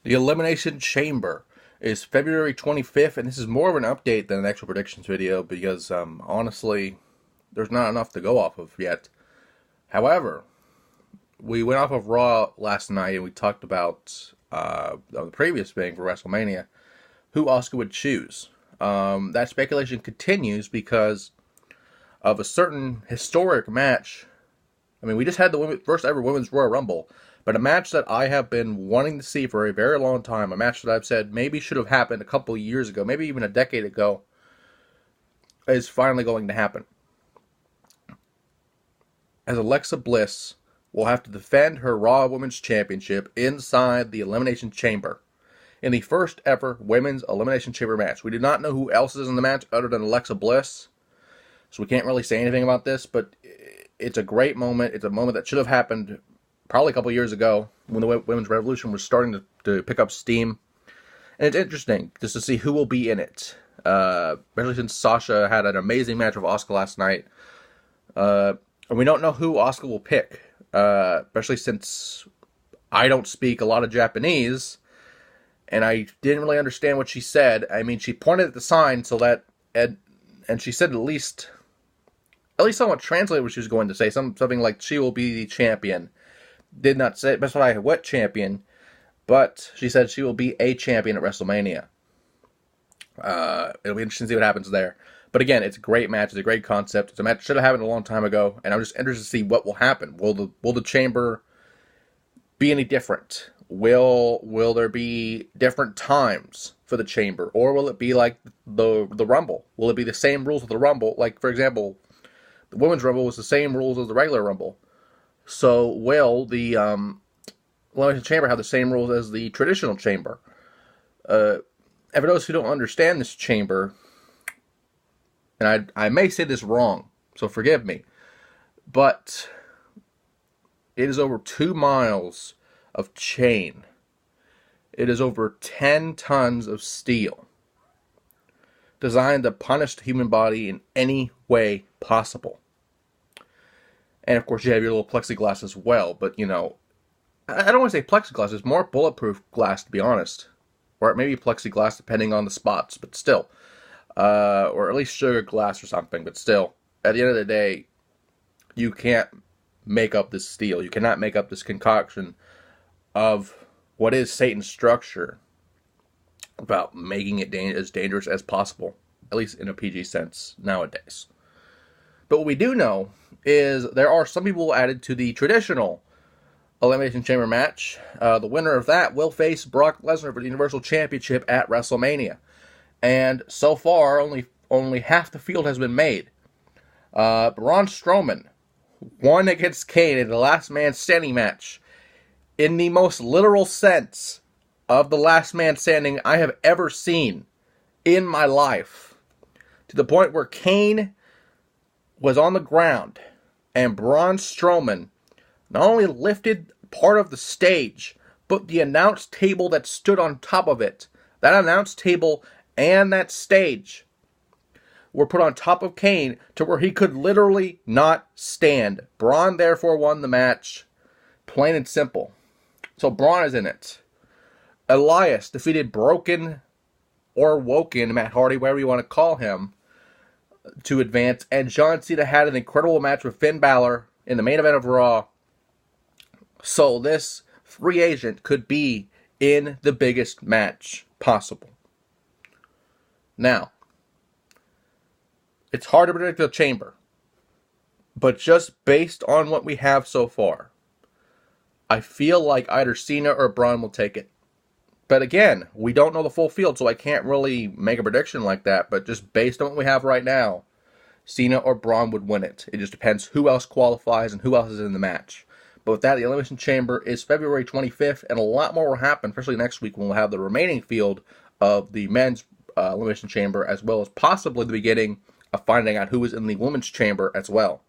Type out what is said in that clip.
The Elimination Chamber is February 25th, and this is more of an update than an actual predictions video because, honestly, there's not enough to go off of yet. However, we went off of Raw last night and we talked about, the previous thing for WrestleMania, who Asuka would choose. That speculation continues because of a certain historic match. I mean, we just had the first ever Women's Royal Rumble, but a match that I have been wanting to see for a very long time, a match that I've said maybe should have happened a couple of years ago, maybe even a decade ago, is finally going to happen. As Alexa Bliss will have to defend her Raw Women's Championship inside the Elimination Chamber in the first ever Women's Elimination Chamber match. We do not know who else is in the match other than Alexa Bliss, so we can't really say anything about this, but it's a great moment. It's a moment that should have happened probably a couple years ago when the Women's Revolution was starting to pick up steam. And it's interesting just to see who will be in it. Especially since Sasha had an amazing match with Asuka last night. And we don't know who Asuka will pick. Especially since I don't speak a lot of Japanese. And I didn't really understand what she said. I mean, she pointed at the sign so that... And she said at least somewhat translate what she was going to say. Something like, she will be the champion. Did not specify what champion, but she said she will be a champion at WrestleMania. It'll be interesting to see what happens there. But again, it's a great match. It's a great concept. It's a match that should have happened a long time ago, and I'm just interested to see what will happen. Will the chamber be any different? Will there be different times for the chamber, or will it be like the Rumble? Will it be the same rules of the Rumble? Like, for example, the Women's Rumble was the same rules as the regular Rumble. So will the Elimination Chamber have the same rules as the traditional chamber? And for those who don't understand this chamber, and I may say this wrong, so forgive me, but it is over 2 miles of chain. It is over 10 tons of steel, designed to punish the human body in any way possible. And, of course, you have your little plexiglass as well. But, you know, I don't want to say plexiglass. It's more bulletproof glass, to be honest. Or it may be plexiglass, depending on the spots. But still. Or at least sugar glass or something. But still, at the end of the day, you can't make up this steel. You cannot make up this concoction of what is Satan's structure about making it as dangerous as possible. At least in a PG sense nowadays. But what we do know is there are some people added to the traditional Elimination Chamber match. The winner of that will face Brock Lesnar for the Universal Championship at WrestleMania. And so far, only half the field has been made. Braun Strowman won against Kane in the last man standing match. In the most literal sense of the last man standing I have ever seen in my life. To the point where Kane was on the ground, and Braun Strowman not only lifted part of the stage, but the announce table that stood on top of it. That announce table and that stage were put on top of Kane to where he could literally not stand. Braun therefore won the match, plain and simple. So Braun is in it. Elias defeated Broken or Woken, Matt Hardy, whatever you want to call him, to advance, and John Cena had an incredible match with Finn Balor in the main event of Raw. So this free agent could be in the biggest match possible. Now, it's hard to predict the chamber, but just based on what we have so far, I feel like either Cena or Braun will take it. But again, we don't know the full field, so I can't really make a prediction like that. But just based on what we have right now, Cena or Braun would win it. It just depends who else qualifies and who else is in the match. But with that, the Elimination Chamber is February 25th, and a lot more will happen, especially next week when we'll have the remaining field of the men's Elimination Chamber, as well as possibly the beginning of finding out who is in the women's chamber as well.